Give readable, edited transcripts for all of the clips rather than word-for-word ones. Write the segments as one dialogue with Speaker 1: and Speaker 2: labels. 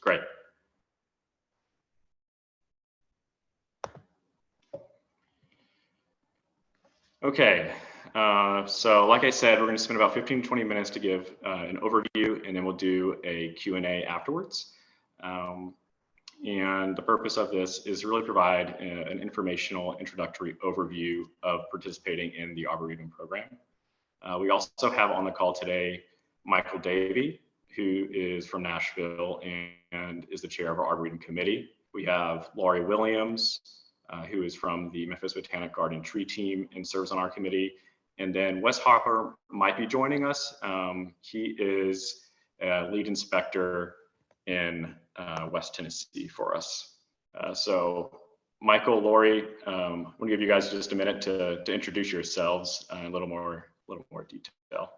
Speaker 1: Great. Okay, so like I said, we're going to spend about 15 to 20 minutes to give an overview, and then we'll do a Q&A afterwards. And the purpose of this is really provide an informational introductory overview of participating in the Arboretum program. We also have on the call today Michael Davey, who is from Nashville and is the chair of our Arboretum committee. We have Laurie Williams, who is from the Memphis Botanic Garden tree team and serves on our committee. And then Wes Hopper might be joining us. He is a lead inspector in West Tennessee for us. So Michael, Laurie, I want to give you guys just a minute to introduce yourselves in a little more detail.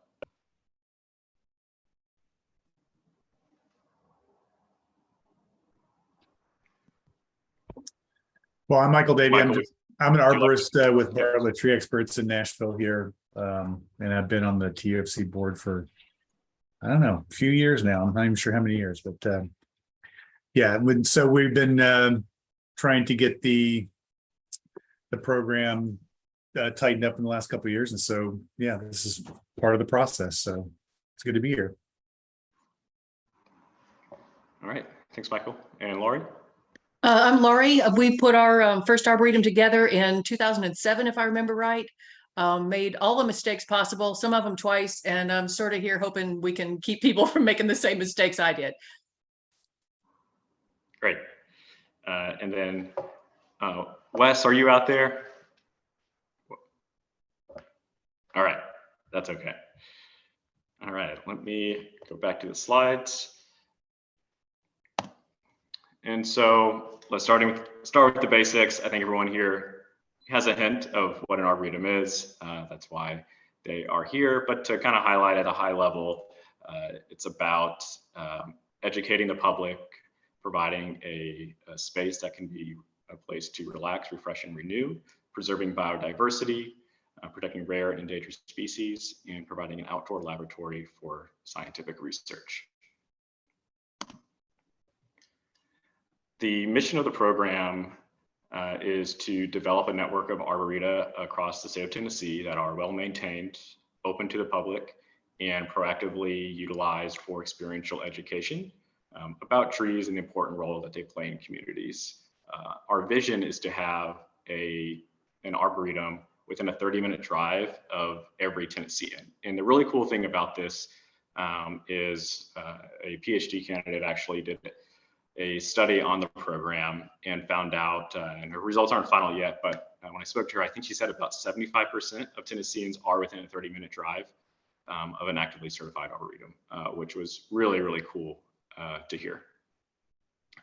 Speaker 2: Well, I'm Michael Davey. I'm an arborist with Bartlett Tree Experts in Nashville here. And I've been on the TUFC board for, I don't know, a few years now. I'm not even sure how many years, but yeah. So we've been trying to get the program tightened up in the last couple of years. And so, yeah, this is part of the process. So it's good to be here.
Speaker 1: All right. Thanks, Michael. And Laurie?
Speaker 3: I'm Laurie. We put our first Arboretum together in 2007, if I remember right. Made all the mistakes possible, some of them twice, and I'm sort of here hoping we can keep people from making the same mistakes I did.
Speaker 1: Great. And then Wes, are you out there? All right, that's okay. All right, let me go back to the slides. And so let's start with the basics. I think everyone here has a hint of what an Arboretum is. That's why they are here. But to kind of highlight at a high level, it's about educating the public, providing a space that can be a place to relax, refresh, and renew, preserving biodiversity, protecting rare and endangered species, and providing an outdoor laboratory for scientific research. The mission of the program is to develop a network of arboreta across the state of Tennessee that are well maintained, open to the public, and proactively utilized for experiential education about trees and the important role that they play in communities. Our vision is to have an arboretum within a 30-minute drive of every Tennessean. And the really cool thing about this is a PhD candidate actually did a study on the program and found out, and her results aren't final yet, but when I spoke to her, I think she said about 75% of Tennesseans are within a 30-minute drive of an actively certified arboretum, which was really, really cool to hear.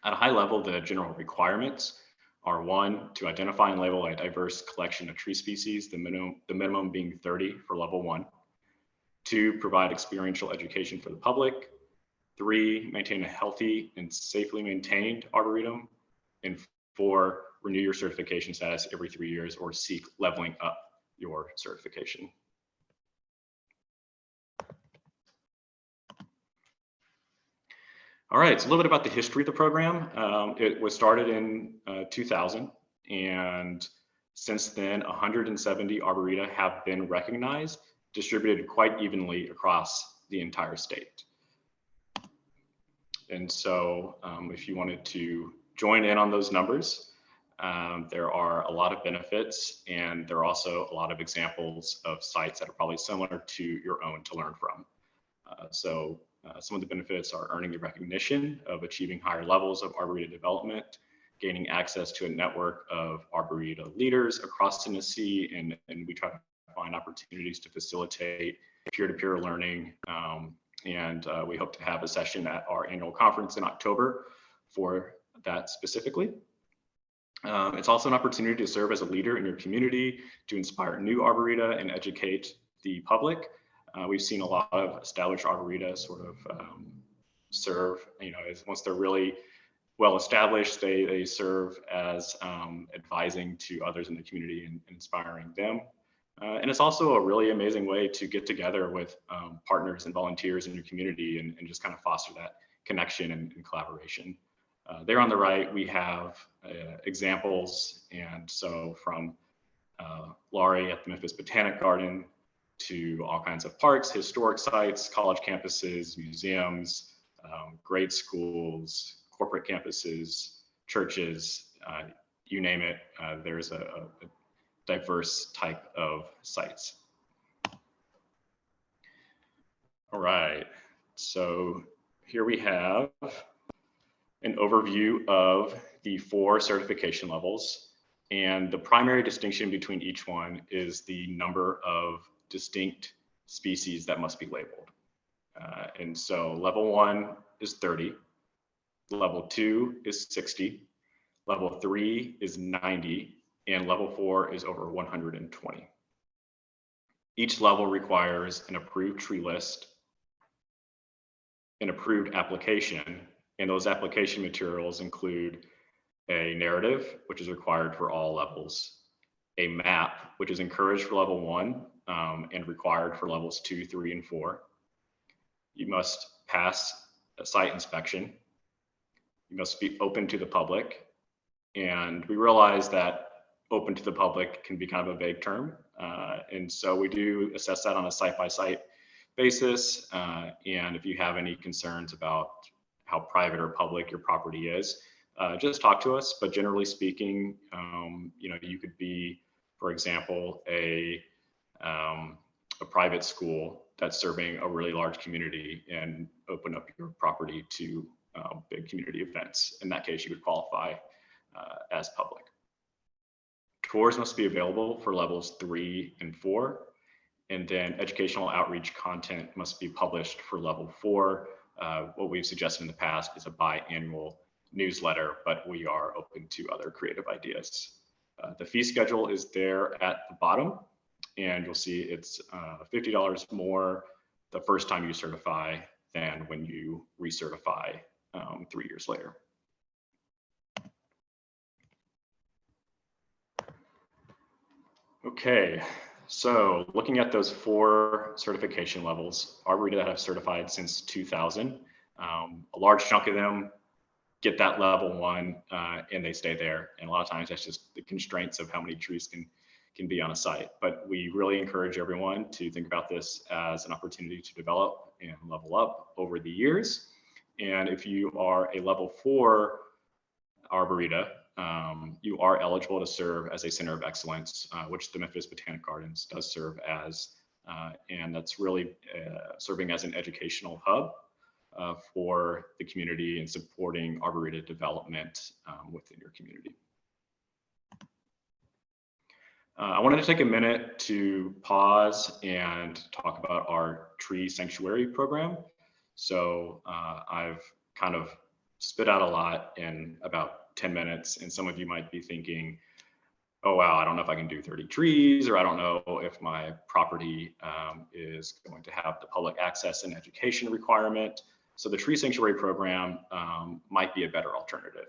Speaker 1: At a high level, the general requirements are: 1, to identify and label a diverse collection of tree species, the minimum being 30 for level 1. 2, provide experiential education for the public. 3, maintain a healthy and safely maintained arboretum. And 4, renew your certification status every 3 years or seek leveling up your certification. All right, so a little bit about the history of the program. It was started in 2000, and since then, 170 arboreta have been recognized, distributed quite evenly across the entire state. And so if you wanted to join in on those numbers, there are a lot of benefits, and there are also a lot of examples of sites that are probably similar to your own to learn from. Some of the benefits are earning the recognition of achieving higher levels of arboreta development, gaining access to a network of arboreta leaders across Tennessee, and we try to find opportunities to facilitate peer-to-peer learning. And we hope to have a session at our annual conference in October for that specifically. It's also an opportunity to serve as a leader in your community, to inspire new arboreta and educate the public. We've seen a lot of established arboreta sort of serve, once they're really well established, they serve as advising to others in the community and inspiring them. And it's also a really amazing way to get together with partners and volunteers in your community and just kind of foster that connection and collaboration. There on the right, we have examples. And so from Laurie at the Memphis Botanic Garden to all kinds of parks, historic sites, college campuses, museums, grade schools, corporate campuses, churches, you name it, there's a diverse type of sites. All right, so here we have an overview of the 4 certification levels. And the primary distinction between each one is the number of distinct species that must be labeled. And so level 1 is 30, level 2 is 60, level 3 is 90, and level 4 is over 120. Each level requires an approved tree list, an approved application, and those application materials include a narrative, which is required for all levels, a map, which is encouraged for level 1 and required for levels 2, 3, and 4. You must pass a site inspection. You must be open to the public. And we realize that open to the public can be kind of a vague term. And so we do assess that on a site-by-site basis. And if you have any concerns about how private or public your property is, just talk to us. But generally speaking, you could be, for example, a private school that's serving a really large community and open up your property to big community events. In that case, you would qualify as public. Tours must be available for levels 3 and 4. And then educational outreach content must be published for level 4. What we've suggested in the past is a biannual newsletter, but we are open to other creative ideas. The fee schedule is there at the bottom, and you'll see it's $50 more the first time you certify than when you recertify 3 years later. Okay, so looking at those 4 certification levels, Arboretum that have certified since 2000, a large chunk of them get that level 1 and they stay there. And a lot of times that's just the constraints of how many trees can be on a site. But we really encourage everyone to think about this as an opportunity to develop and level up over the years. And if you are a level 4 Arboretum, you are eligible to serve as a center of excellence, which the Memphis Botanic Gardens does serve as. And that's really serving as an educational hub for the community and supporting Arboretum development within your community. I wanted to take a minute to pause and talk about our tree sanctuary program. So I've kind of spit out a lot in about 10 minutes, and some of you might be thinking, oh, wow, I don't know if I can do 30 trees, or I don't know if my property is going to have the public access and education requirement. So the tree sanctuary program might be a better alternative.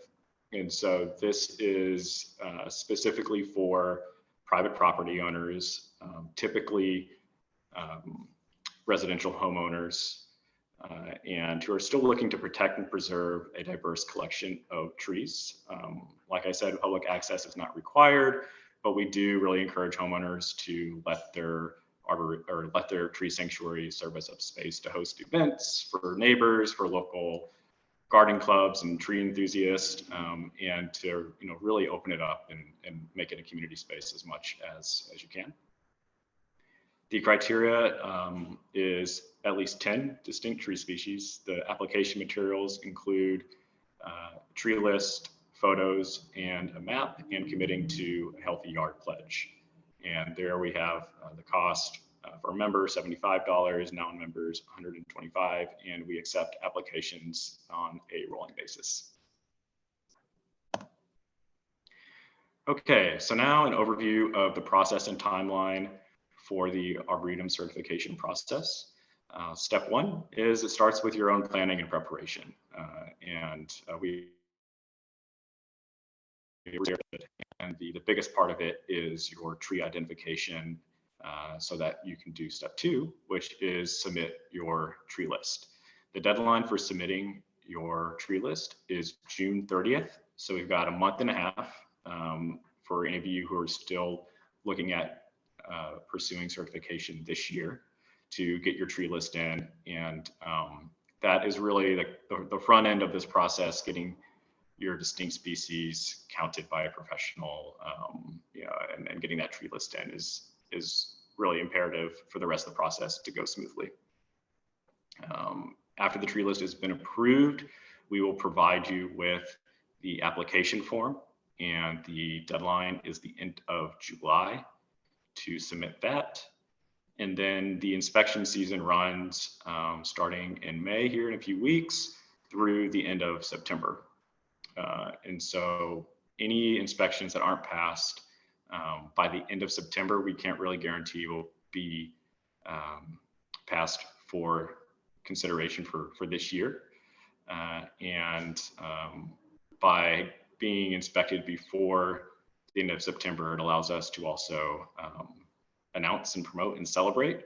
Speaker 1: And so this is specifically for private property owners, typically residential homeowners, and who are still looking to protect and preserve a diverse collection of trees. Like I said, public access is not required, but we do really encourage homeowners to let their tree sanctuary serve as a space to host events for neighbors, for local garden clubs and tree enthusiasts, and to really open it up and make it a community space as much as you can. The criteria is at least 10 distinct tree species. The application materials include tree list, photos, and a map, and committing to a healthy yard pledge. And there we have the cost for members, $75, non-members, $125, and we accept applications on a rolling basis. Okay, so now an overview of the process and timeline for the Arboretum certification process. Step 1 is it starts with your own planning and preparation. And the biggest part of it is your tree identification so that you can do step 2, which is submit your tree list. The deadline for submitting your tree list is June 30th. So we've got a month and a half for any of you who are still looking at pursuing certification this year to get your tree list in. And that is really the front end of this process, getting your distinct species counted by a professional, and getting that tree list in is really imperative for the rest of the process to go smoothly. After the tree list has been approved, we will provide you with the application form, and the deadline is the end of July to submit that. And then the inspection season runs starting in May here in a few weeks through the end of September. And so any inspections that aren't passed by the end of September, we can't really guarantee will be passed for consideration for this year. By being inspected before the end of September, it allows us to also announce and promote and celebrate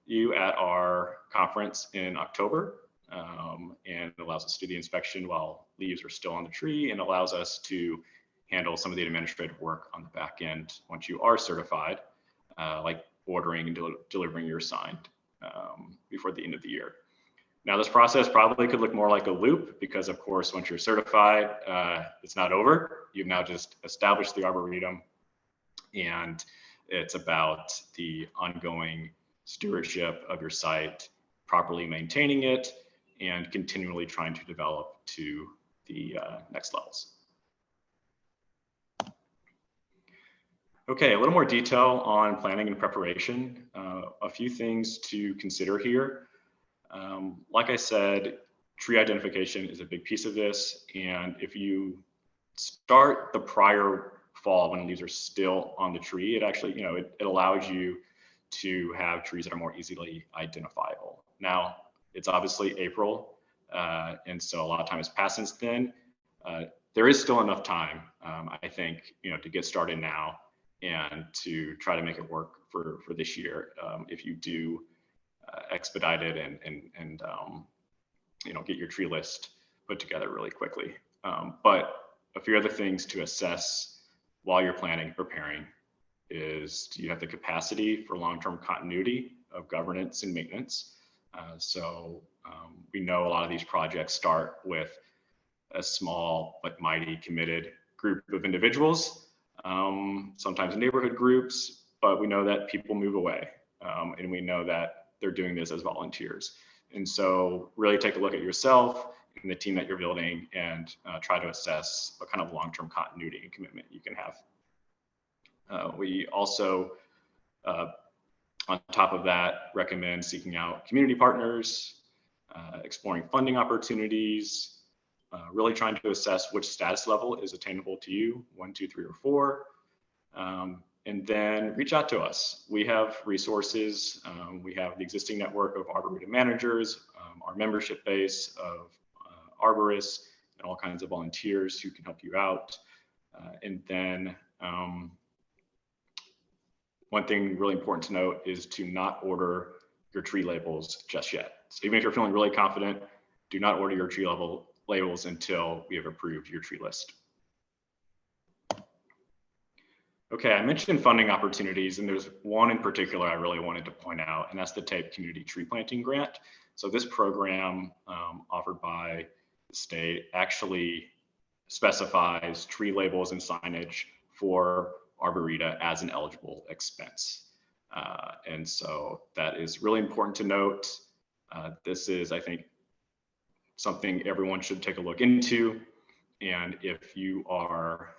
Speaker 1: you at our conference in October. And it allows us to do the inspection while leaves are still on the tree, and allows us to handle some of the administrative work on the back end once you are certified, like ordering and delivering your sign before the end of the year. Now, this process probably could look more like a loop because, of course, once you're certified, it's not over. You've now just established the Arboretum, and it's about the ongoing stewardship of your site, properly maintaining it, and continually trying to develop to the next levels. Okay, a little more detail on planning and preparation. A few things to consider here. Like I said, tree identification is a big piece of this. And if you start the prior fall when leaves are still on the tree, it actually, it allows you to have trees that are more easily identifiable. Now, it's obviously April, and so a lot of time has passed since then. There is still enough time, I think, to get started now and to try to make it work for this year. If you do expedite it and get your tree list put together really quickly. But a few other things to assess while you're planning, preparing, is do you have the capacity for long-term continuity of governance and maintenance? We know a lot of these projects start with a small but mighty committed group of individuals, sometimes neighborhood groups, but we know that people move away, and we know that they're doing this as volunteers. And so really take a look at yourself and the team that you're building and try to assess what kind of long-term continuity and commitment you can have. We also, on top of that, recommend seeking out community partners, exploring funding opportunities, really trying to assess which status level is attainable to you, 1, 2, 3, or 4. And then reach out to us. We have resources. We have the existing network of Arboretum managers, our membership base of arborists, and all kinds of volunteers who can help you out. And then one thing really important to note is to not order your tree labels just yet. So even if you're feeling really confident, do not order your tree labels until we have approved your tree list. Okay, I mentioned funding opportunities, and there's one in particular I really wanted to point out, and that's the TAPE Community Tree Planting Grant. So this program offered by the state actually specifies tree labels and signage for Arboreta as an eligible expense. And so that is really important to note. This is, I think, something everyone should take a look into. And if you are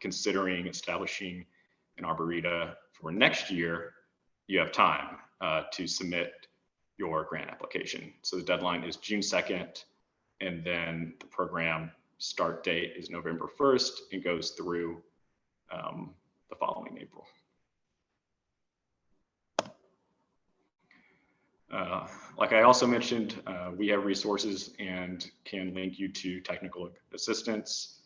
Speaker 1: considering establishing an Arboreta for next year, you have time to submit your grant application. So the deadline is June 2nd, and then the program start date is November 1st and goes through the following April. Like I also mentioned, we have resources and can link you to technical assistance.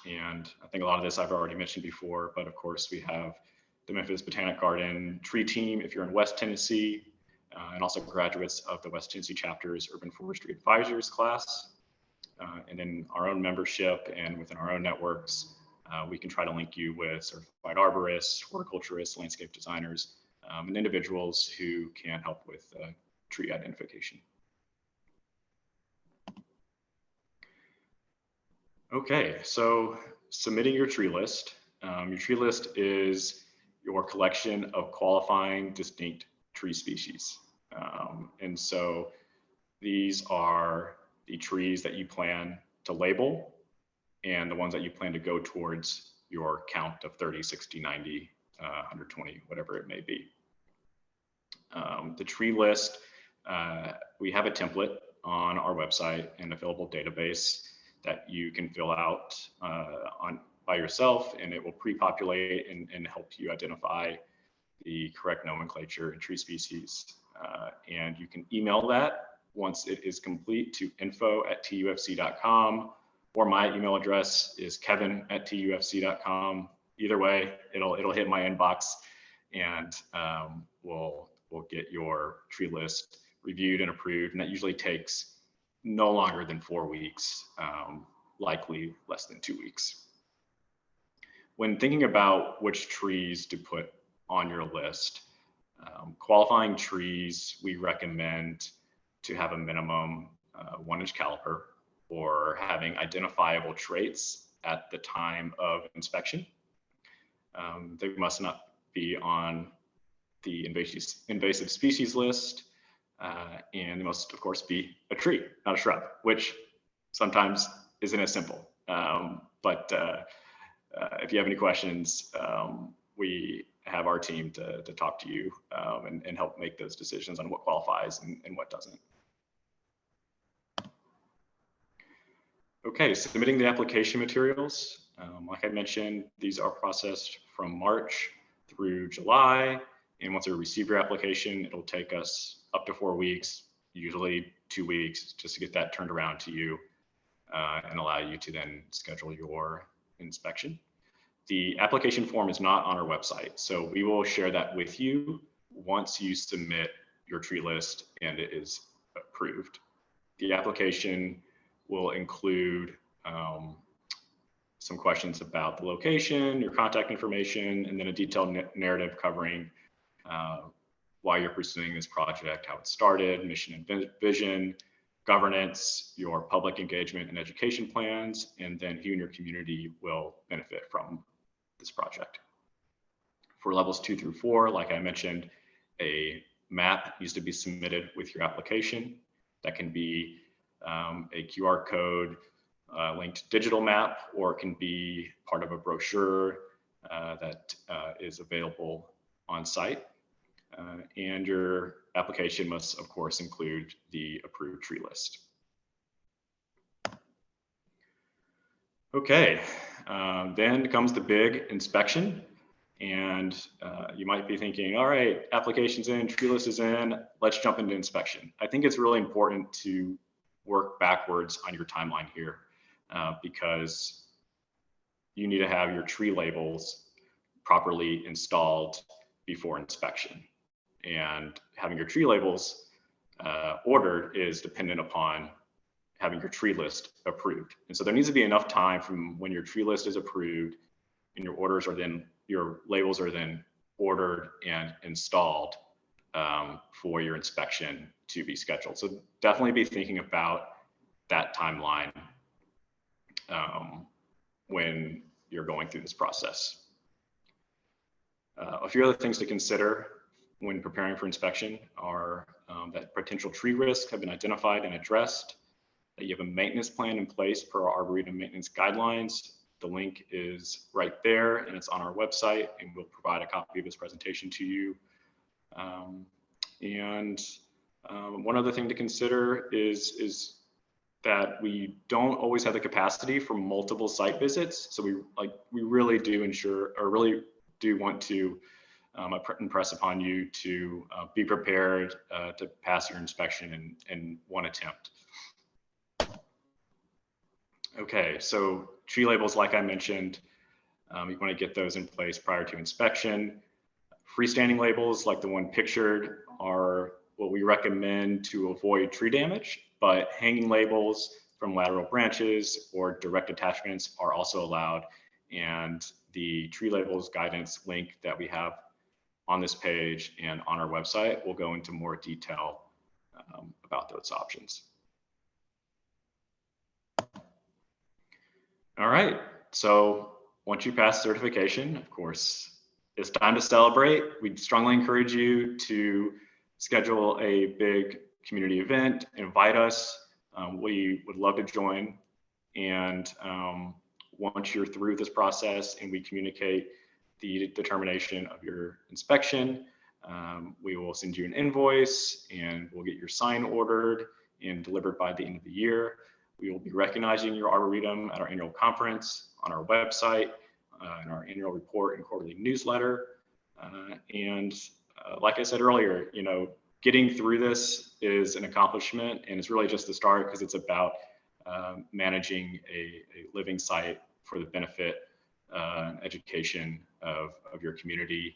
Speaker 1: And I think a lot of this I've already mentioned before, but of course we have the Memphis Botanic Garden tree team if you're in West Tennessee. and also graduates of the West Tennessee Chapter's Urban Forestry Advisors class. And in our own membership and within our own networks, we can try to link you with certified arborists, horticulturists, landscape designers, and individuals who can help with tree identification. Okay, so submitting your tree list. Your tree list is your collection of qualifying distinct tree species. And so these are the trees that you plan to label and the ones that you plan to go towards your count of 30, 60, 90, 120, whatever it may be. The tree list, we have a template on our website and available database that you can fill out by yourself, and it will pre-populate and help you identify the correct nomenclature and tree species. And you can email that once it is complete to info@tufc.com, or my email address is kevin@tufc.com. Either way, it'll hit my inbox, and we'll get your tree list reviewed and approved. And that usually takes no longer than 4 weeks, likely less than 2 weeks. When thinking about which trees to put on your list, qualifying trees, we recommend to have a minimum 1-inch caliper or having identifiable traits at the time of inspection. They must not be on the invasive species list, and they must, of course, be a tree, not a shrub, which sometimes isn't as simple. But if you have any questions, we have our team to talk to you and help make those decisions on what qualifies and what doesn't. Okay, submitting the application materials. Like I mentioned, these are processed from March through July. And once we receive your application, it'll take us up to 4 weeks, usually 2 weeks, just to get that turned around to you and allow you to then schedule your inspection. The application form is not on our website, so we will share that with you once you submit your tree list and it is approved. The application will include some questions about the location, your contact information, and then a detailed narrative covering why you're pursuing this project, how it started, mission and vision, governance, your public engagement and education plans, and then you and your community will benefit from this project. For levels 2 through 4, like I mentioned, a map needs to be submitted with your application. That can be a QR code linked digital map, or it can be part of a brochure that is available on site. And your application must, of course, include the approved tree list. Okay, then comes the big inspection. And you might be thinking, all right, application's in, tree list is in, let's jump into inspection. I think it's really important to work backwards on your timeline here because you need to have your tree labels properly installed before inspection. And having your tree labels ordered is dependent upon having your tree list approved. And so there needs to be enough time from when your tree list is approved and your labels are then ordered and installed for your inspection to be scheduled. So definitely be thinking about that timeline when you're going through this process. A few other things to consider when preparing for inspection are that potential tree risks have been identified and addressed, that you have a maintenance plan in place per our Arboretum maintenance guidelines. The link is right there and it's on our website, and we'll provide a copy of this presentation to you. One other thing to consider is that we don't always have the capacity for multiple site visits. So we really do want to impress upon you to be prepared to pass your inspection in one attempt. Okay, so tree labels, like I mentioned, you want to get those in place prior to inspection. Freestanding labels, like the one pictured, are what we recommend to avoid tree damage, but hanging labels from lateral branches or direct attachments are also allowed. And the tree labels guidance link that we have on this page and on our website will go into more detail about those options. All right, so once you pass certification, of course, it's time to celebrate. We strongly encourage you to schedule a big community event, invite us. We would love to join. And once you're through this process and we communicate the determination of your inspection, we will send you an invoice and we'll get your sign ordered and delivered by the end of the year. We will be recognizing your Arboretum at our annual conference, on our website, in our annual report and quarterly newsletter. Like I said earlier, you know, getting through this is an accomplishment, and it's really just the start, because it's about managing a living site for the benefit and education of your community.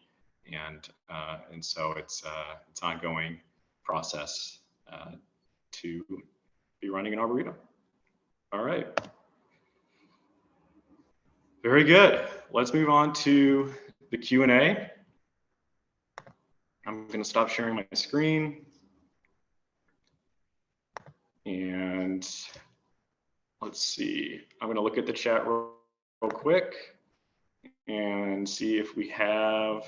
Speaker 1: And so it's an ongoing process to be running an Arboretum. All right. Very good. Let's move on to the Q&A. I'm going to stop sharing my screen. And let's see. I'm going to look at the chat real quick and see if we have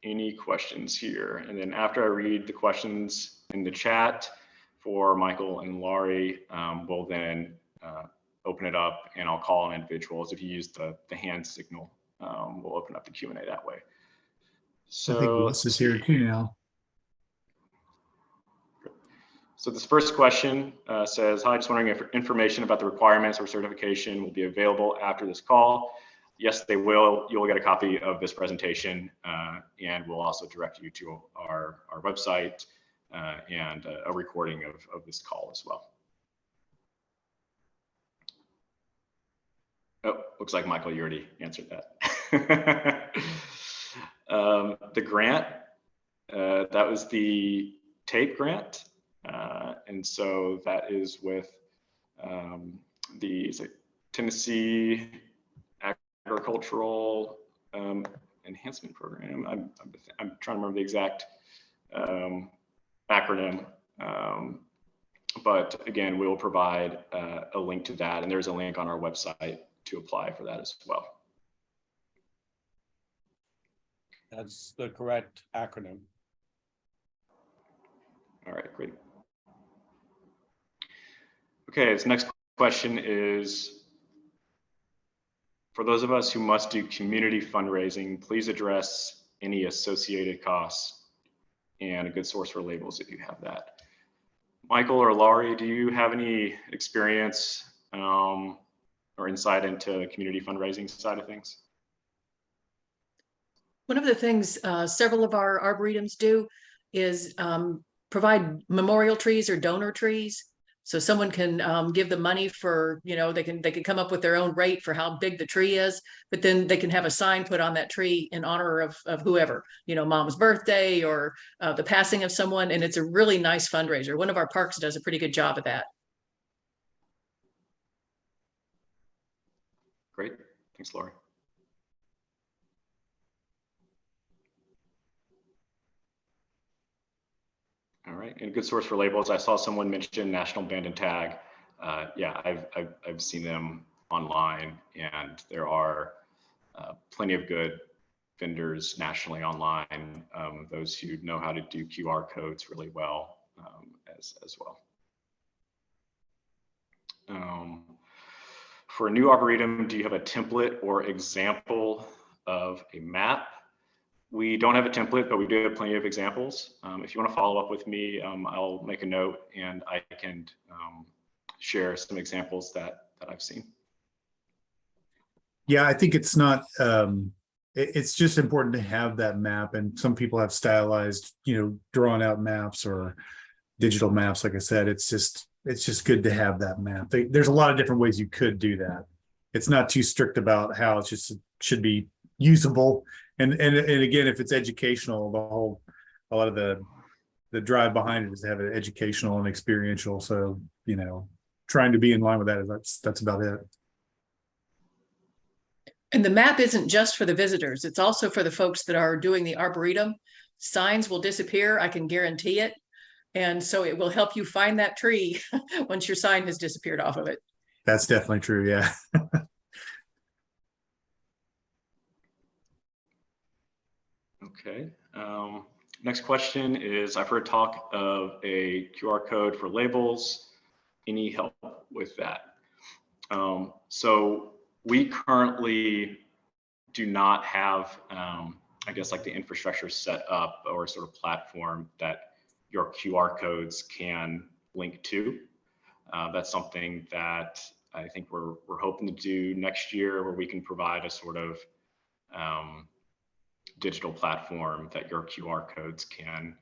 Speaker 1: any questions here. And then after I read the questions in the chat for Michael and Laurie, we'll then open it up and I'll call on individuals. If you use the hand signal, we'll open up the Q&A that way. So
Speaker 2: I think Wes is here too now.
Speaker 1: So this first question says, hi, just wondering if information about the requirements or certification will be available after this call. Yes, they will. You'll get a copy of this presentation and we'll also direct you to our website and a recording of this call as well. Oh, looks like Michael, you already answered that. The grant, that was the TAPE grant. And so that is with the Tennessee Agricultural Enhancement Program. I'm trying to remember the exact acronym. But again, we'll provide a link to that, and there's a link on our website to apply for that as well.
Speaker 4: That's the correct acronym.
Speaker 1: All right, great. Okay, this next question is, for those of us who must do community fundraising, please address any associated costs and a good source for labels if you have that. Michael or Laurie, do you have any experience or insight into the community fundraising side of things?
Speaker 3: One of the things several of our arboretums do is provide memorial trees or donor trees. So someone can give the money for, you know, they can come up with their own rate for how big the tree is, but then they can have a sign put on that tree in honor of whoever, you know, mom's birthday or the passing of someone. And it's a really nice fundraiser. One of our parks does a pretty good job of that.
Speaker 1: Great, thanks, Laurie. All right, and a good source for labels. I saw someone mention National Band and Tag. Yeah, I've seen them online, and there are plenty of good vendors nationally online. Those who know how to do QR codes really well as well. For a new Arboretum, do you have a template or example of a map? We don't have a template, but we do have plenty of examples. If you want to follow up with me, I'll make a note and I can share some examples that I've seen.
Speaker 2: Yeah, I think it's not, it's just important to have that map, and some people have stylized, you know, drawn out maps or digital maps. Like I said, it's just good to have that map. There's a lot of different ways you could do that. It's not too strict about how it should be usable. And again, if it's educational, the a lot of the drive behind it is to have it educational and experiential. So, trying to be in line with that, that's about it.
Speaker 3: And the map isn't just for the visitors. It's also for the folks that are doing the Arboretum. Signs will disappear, I can guarantee it. And so it will help you find that tree once your sign has disappeared off of it.
Speaker 2: That's definitely true. Yeah.
Speaker 1: Okay. Next question is, I've heard talk of a QR code for labels. Any help with that? So we currently do not have, I guess, like the infrastructure set up or sort of platform that your QR codes can link to. That's something that I think we're hoping to do next year, where we can provide a sort of digital platform that your QR codes can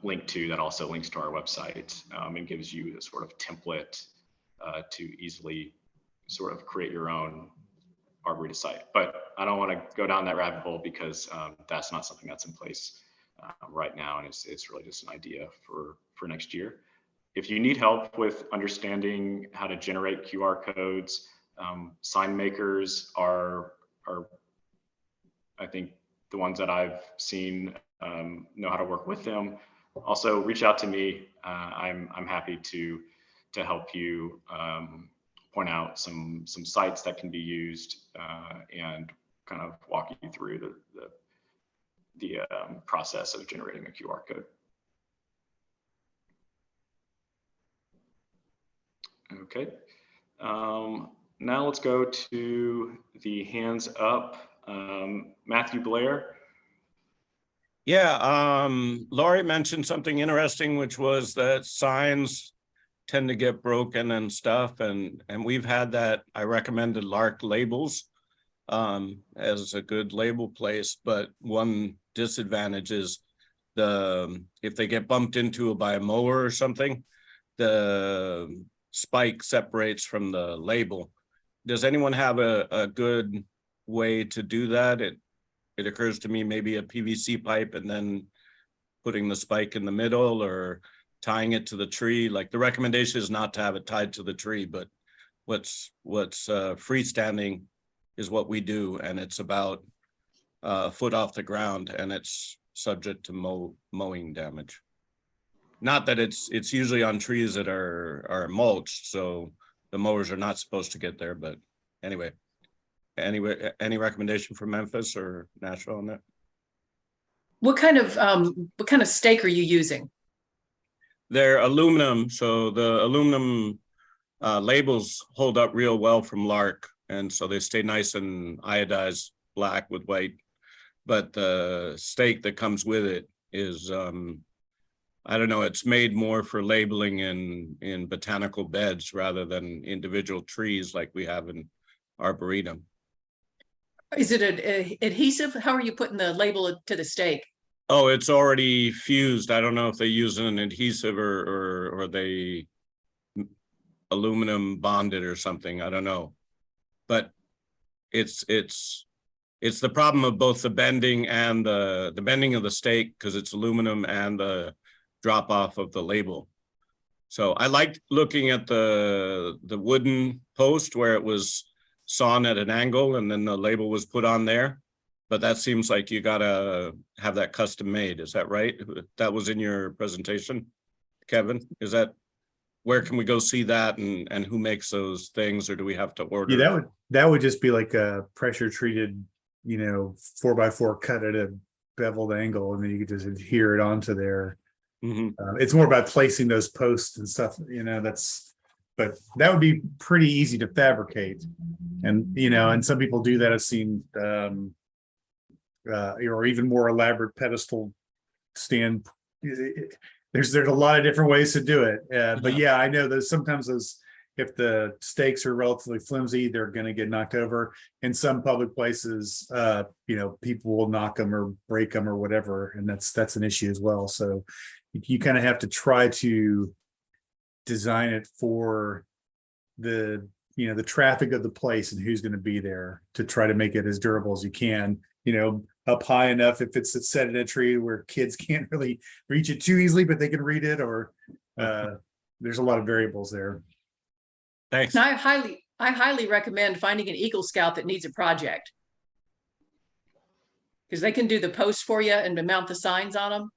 Speaker 1: link to, that also links to our website, and gives you a sort of template to easily sort of create your own Arboretum site. But I don't want to go down that rabbit hole, because that's not something that's in place right now, and it's really just an idea for next year. If you need help with understanding how to generate QR codes, sign makers are I think the ones that I've seen know how to work with them. Also, reach out to me. I'm happy to help you point out some sites that can be used and kind of walk you through the process of generating a QR code. Okay. Now let's go to the hands up. Matthew Blair.
Speaker 4: Yeah, Laurie mentioned something interesting, which was that signs tend to get broken and stuff, and we've had that. I recommended Lark Labels as a good label place, but one disadvantage is if they get bumped into by a mower or something, the spike separates from the label. Does anyone have a good way to do that? It occurs to me maybe a PVC pipe and then putting the spike in the middle, or tying it to the tree. Like, the recommendation is not to have it tied to the tree, but what's freestanding is what we do, and it's about a foot off the ground, and it's subject to mowing damage. Not that it's usually on trees that are mulched, so the mowers are not supposed to get there. But anyway, any recommendation for Memphis or Nashville on that?
Speaker 3: What kind of stake are you using?
Speaker 4: They're aluminum, so the aluminum labels hold up real well from Lark, and so they stay nice and iodized black with white. But the stake that comes with it is, I don't know, it's made more for labeling in botanical beds rather than individual trees like we have in Arboretum.
Speaker 3: Is it an adhesive? How are you putting the label to the stake?
Speaker 4: Oh, it's already fused. I don't know if they use an adhesive or they aluminum bonded or something. I don't know, but it's the problem of both the bending and the bending of the stake, because it's aluminum, and the drop off of the label. So I liked looking at the wooden post where it was sawn at an angle and then the label was put on there. But that seems like you gotta have that custom made. Is that right? That was in your presentation, Kevin? Is that, where can we go see that, and who makes those things, or do we have to order?
Speaker 2: Yeah, that would just be like a pressure treated, 4x4 cut at a beveled angle, and then you could just adhere it onto there.
Speaker 4: Mm-hmm.
Speaker 2: It's more about placing those posts and stuff, but that would be pretty easy to fabricate. And, and some people do that. I've seen, or even more elaborate pedestal stand. There's a lot of different ways to do it. But yeah, I know that sometimes if the stakes are relatively flimsy, they're going to get knocked over. In some public places, people will knock them or break them or whatever, and that's an issue as well. So you kind of have to try to design it for the traffic of the place and who's going to be there, to try to make it as durable as you can. up high enough if it's set in a tree where kids can't really reach it too easily, but they can read it, or there's a lot of variables there.
Speaker 4: Thanks.
Speaker 3: And I highly recommend finding an Eagle Scout that needs a project, because they can do the posts for you and to mount the signs on them.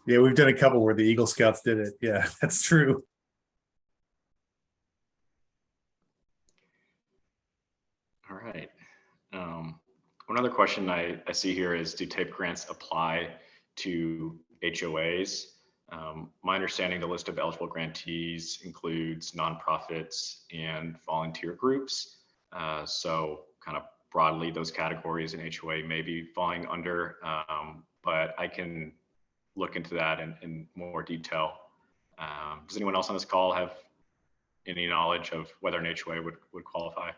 Speaker 2: Yeah, we've done a couple where the Eagle Scouts did it. Yeah, that's true.
Speaker 1: All right. One other question I see here is, do TAPE grants apply to HOAs? My understanding, the list of eligible grantees includes nonprofits and volunteer groups. So kind of broadly, those categories in HOA may be falling under, but I can look into that in more detail. Does anyone else on this call have any knowledge of whether an HOA would qualify?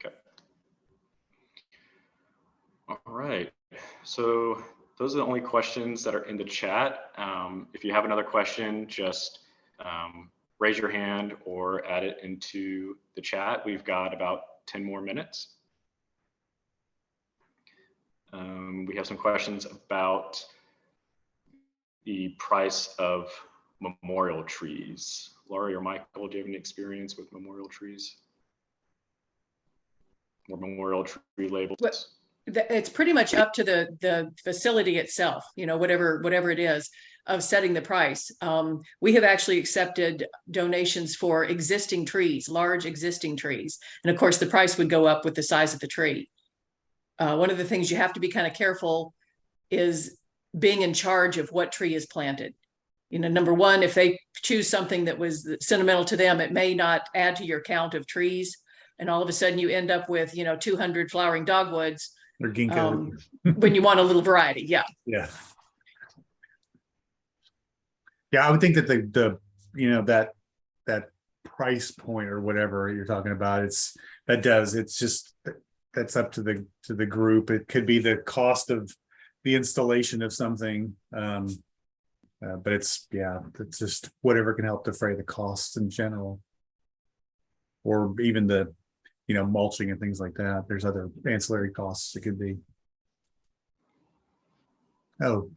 Speaker 1: Okay. All right. So those are the only questions that are in the chat. If you have another question, just raise your hand or add it into the chat. We've got about 10 more minutes. We have some questions about the price of memorial trees. Laurie or Michael, do you have any experience with memorial trees? Or memorial tree labels?
Speaker 3: It's pretty much up to the facility itself, you know, whatever it is, of setting the price. We have actually accepted donations for existing trees, large existing trees. And of course, the price would go up with the size of the tree. One of the things you have to be kind of careful is being in charge of what tree is planted. You know, number one, if they choose something that was sentimental to them, it may not add to your count of trees. And all of a sudden you end up with, 200 flowering dogwoods.
Speaker 2: Or ginkgo.
Speaker 3: When you want a little variety. Yeah.
Speaker 2: Yeah. Yeah, I would think that that price point or whatever you're talking about, it's just that's up to the group. It could be the cost of the installation of something. But it's just whatever can help defray the costs in general. Or even the mulching and things like that. There's other ancillary costs it could be. Oh,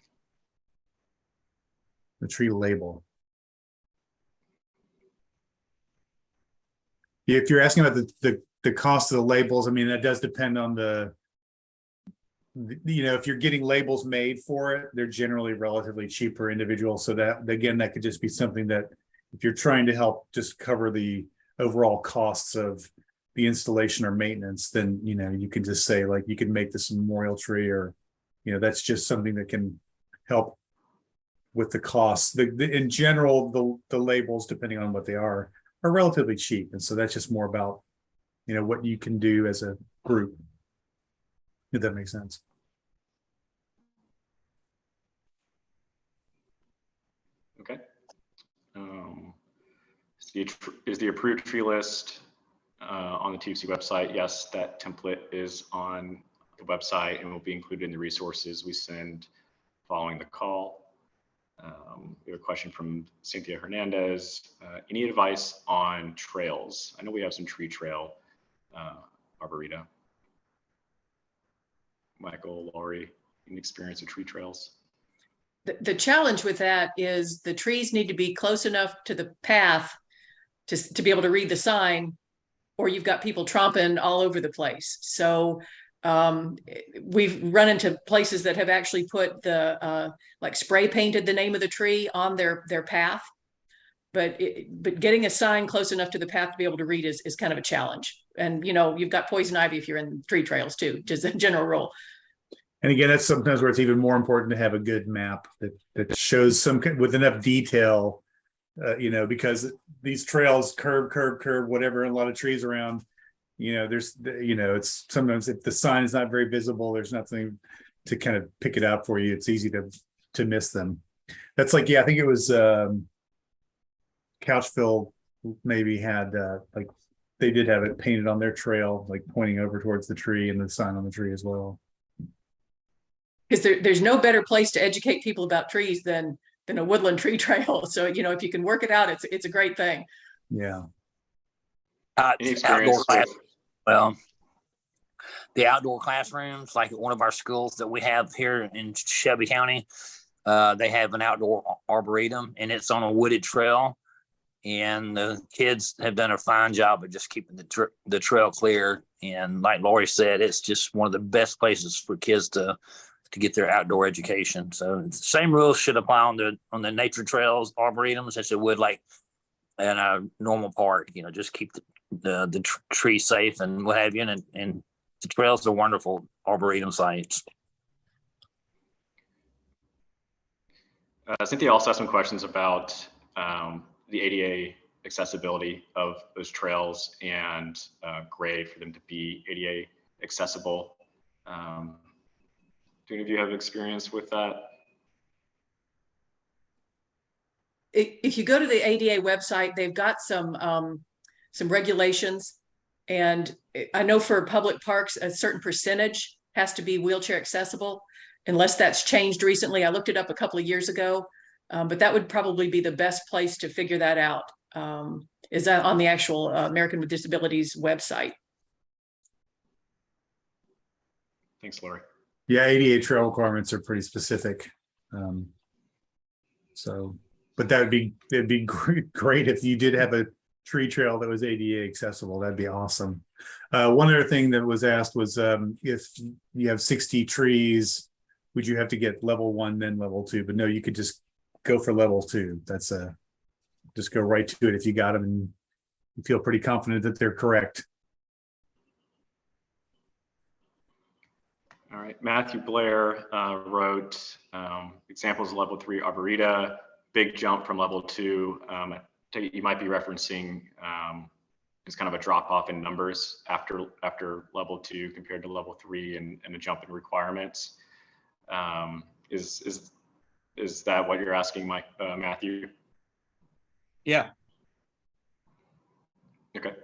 Speaker 2: the tree label. If you're asking about the cost of the labels, I mean, that does depend on if you're getting labels made for it, they're generally relatively cheaper individual. So that, again, that could just be something that if you're trying to help just cover the overall costs of the installation or maintenance, then you can just say, like, you can make this a memorial tree, or that's just something that can help with the costs. In general, the labels, depending on what they are relatively cheap, and so that's just more about what you can do as a group, if that makes sense.
Speaker 1: Okay. Is the approved tree list on the TFC website? Yes, that template is on the website and will be included in the resources we send following the call. We have a question from Cynthia Hernandez. Any advice on trails? I know we have some tree trail arboreta. Michael, Laurie, any experience with tree trails?
Speaker 3: The challenge with that is the trees need to be close enough to the path to be able to read the sign, or you've got people tromping all over the place. So we've run into places that have actually put like spray painted the name of the tree on their path, but getting a sign close enough to the path to be able to read is kind of a challenge. And you've got poison ivy if you're in tree trails too, just a general rule. And
Speaker 2: again, that's sometimes where it's even more important to have a good map that shows with enough detail, because these trails curve, whatever, and a lot of trees around. It's sometimes if the sign is not very visible, there's nothing to kind of pick it out for you. It's easy to miss them. That's like, I think it was Couchville maybe had like they did have it painted on their trail, like pointing over towards the tree, and the sign on the tree as well.
Speaker 3: Because there's no better place to educate people about trees than a woodland tree trail. So if you can work it out, it's a great thing.
Speaker 2: Yeah.
Speaker 1: Any
Speaker 5: Outdoor
Speaker 1: experience
Speaker 5: class.
Speaker 1: with,
Speaker 5: Well, the outdoor classrooms, like at one of our schools that we have here in Shelby County, they have an outdoor arboretum, and it's on a wooded trail. And the kids have done a fine job of just keeping the trail clear. And like Lori said, it's just one of the best places for kids to get their outdoor education. So the same rules should apply on the nature trails, arboretums, as it would like in a normal park. You know, just keep the trees safe and what have you. And the trails are wonderful arboretum sites.
Speaker 1: Cynthia also has some questions about the ADA accessibility of those trails and grade for them to be ADA accessible. Do any of you have experience with that?
Speaker 3: If you go to the ADA website, they've got some regulations. And I know for public parks, a certain percentage has to be wheelchair accessible, unless that's changed recently. I looked it up a couple of years ago, but that would probably be the best place to figure that out. Is that on the actual American with Disabilities website?
Speaker 1: Thanks, Lori.
Speaker 2: Yeah, ADA trail requirements are pretty specific. But it'd be great if you did have a tree trail that was ADA accessible. That'd be awesome. One other thing that was asked was if you have 60 trees, would you have to get level 1 then level 2? But no, you could just go for level 2. That's just go right to it if you got them and you feel pretty confident that they're correct.
Speaker 1: All right, Matthew Blair wrote examples of level 3 Arboreta, big jump from level 2. I take it you might be referencing it's kind of a drop off in numbers after level 2 compared to level 3 and a jump in requirements. Is that what you're asking, Mike, Matthew?
Speaker 4: Yeah.
Speaker 1: Okay.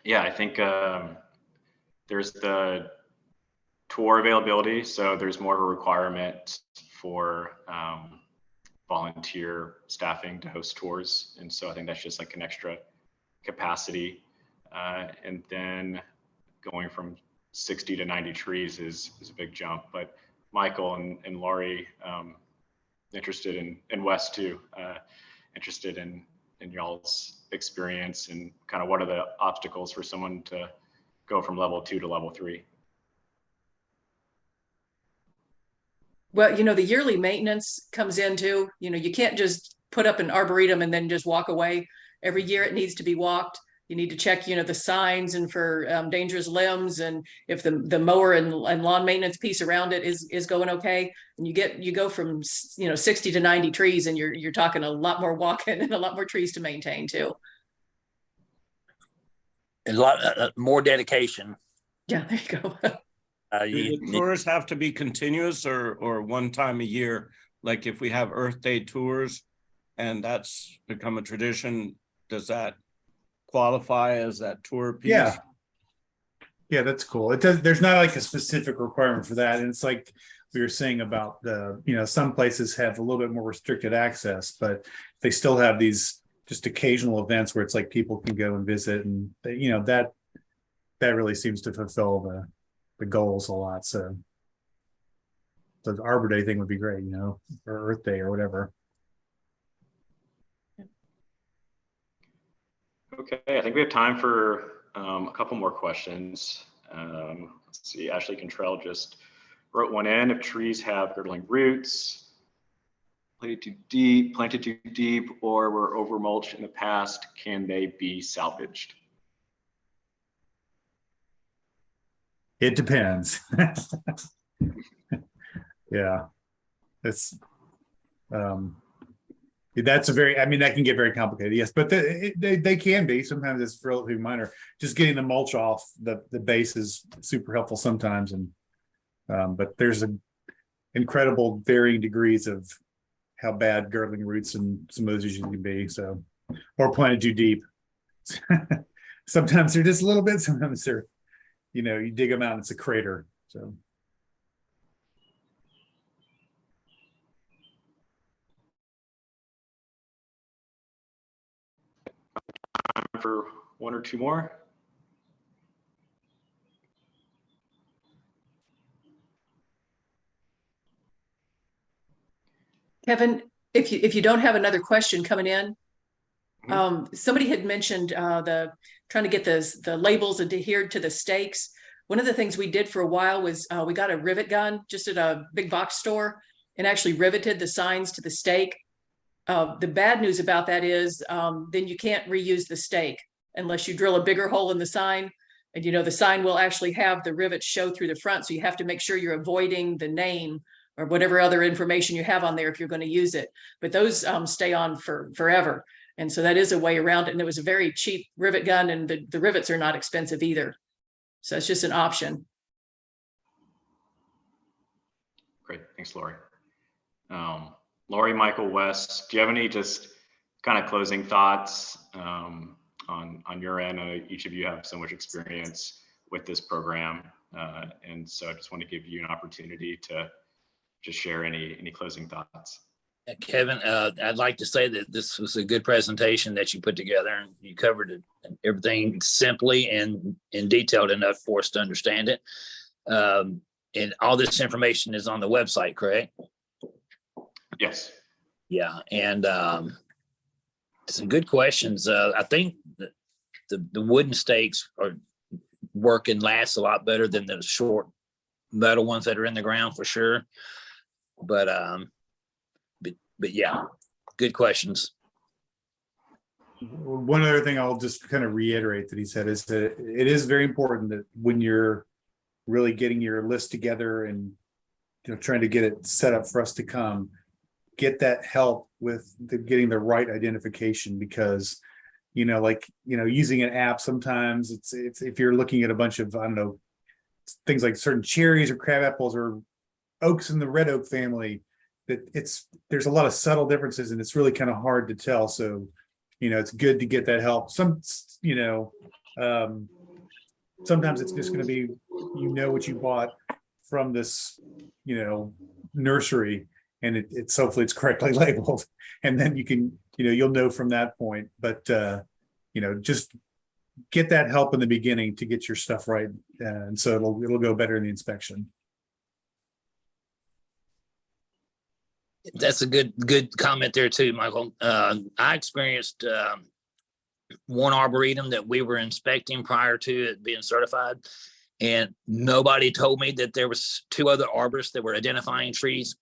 Speaker 1: Yeah, I think there's the tour availability. So there's more of a requirement for volunteer staffing to host tours. And so I think that's just like an extra capacity. And then going from 60 to 90 trees is a big jump. But Michael and Laurie, interested in Wes too, interested in y'all's experience and kind of what are the obstacles for someone to go from level 2 to level 3.
Speaker 3: Well, the yearly maintenance comes into, you can't just put up an arboretum and then just walk away. Every year it needs to be walked. You need to check, the signs and for dangerous limbs, and if the mower and lawn maintenance piece around it is going okay. And you go from 60 to 90 trees, and you're talking a lot more walking and a lot more trees to maintain too.
Speaker 5: And a lot more dedication.
Speaker 3: Yeah, there you go.
Speaker 4: Do the tours have to be continuous or one time a year? Like if we have Earth Day tours and that's become a tradition, does that qualify as that tour piece?
Speaker 2: Yeah, that's cool. It does. There's not like a specific requirement for that. And it's like we were saying about some places have a little bit more restricted access, but they still have these just occasional events where it's like people can go and visit, and that really seems to fulfill the goals a lot. So the Arbor Day thing would be great, or Earth Day or whatever.
Speaker 1: Okay, I think we have time for a couple more questions. Let's see, Ashley Cantrell just wrote one in. If trees have girdling roots, planted too deep, or were over mulched in the past, can they be salvaged?
Speaker 2: It depends. Yeah, it's that's that can get very complicated. Yes, but they can be. Sometimes it's relatively minor. Just getting the mulch off the base is super helpful sometimes, and but there's an incredible varying degrees of how bad girdling roots and some of those issues can be. So, or planted too deep. Sometimes they're just a little bit. Sometimes they're, you dig them out and it's a crater. So.
Speaker 1: for one or two more.
Speaker 3: Kevin, if you don't have another question coming in, somebody had mentioned trying to get the labels adhered to the stakes. One of the things we did for a while was we got a rivet gun just at a big box store and actually riveted the signs to the stake. The bad news about that is then you can't reuse the stake unless you drill a bigger hole in the sign. And the sign will actually have the rivets show through the front. So you have to make sure you're avoiding the name or whatever other information you have on there if you're going to use it. But those stay on for forever. And so that is a way around it. And it was a very cheap rivet gun, and the rivets are not expensive either. So it's just an option.
Speaker 1: Great, thanks, Lori. Lori, Michael, Wes, do you have any just kind of closing thoughts on your end? I know each of you have so much experience with this program. And so I just want to give you an opportunity to just share any closing thoughts.
Speaker 5: Kevin, I'd like to say that this was a good presentation that you put together, and you covered everything simply and detailed enough for us to understand it. And all this information is on the website, correct?
Speaker 1: Yes.
Speaker 5: Yeah, and some good questions. I think that the wooden stakes work and last a lot better than the short metal ones that are in the ground for sure. But yeah, good questions.
Speaker 2: One other thing I'll just kind of reiterate that he said is that it is very important that when you're really getting your list together and trying to get it set up for us to come, get that help with getting the right identification, because using an app, sometimes it's if you're looking at a bunch of, I don't know, things like certain cherries or crab apples or oaks in the red oak family, that there's a lot of subtle differences and it's really kind of hard to tell. So it's good to get that help. Sometimes it's just going to be what you bought from this nursery, and it's hopefully it's correctly labeled, and then you can you'll know from that point. But just get that help in the beginning to get your stuff right, and so it'll go better in the inspection.
Speaker 5: That's a good comment there too, Michael. I experienced one arboretum that we were inspecting prior to it being certified, and nobody told me that there was two other arborists that were identifying trees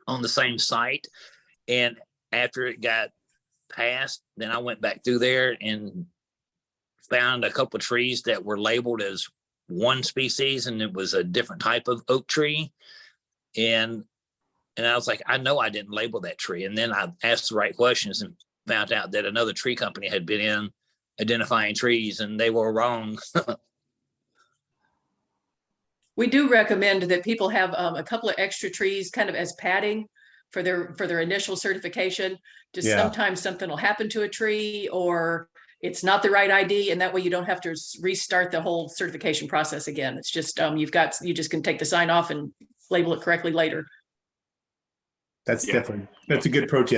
Speaker 5: on the same site. And after it got passed, then I went back through there and found a couple of trees that were labeled as one species, and it was a different type of oak tree. And I was like, I know I didn't label that tree. And then I asked the right questions and found out that another tree company had been in identifying trees, and they were wrong.
Speaker 3: We do recommend that people have a couple of extra trees kind of as padding for their initial certification. Just sometimes something will happen to a tree, or it's not the right ID, and that way you don't have to restart the whole certification process again. It's just you just can take the sign off and label it correctly later.
Speaker 2: That's a good pro tip.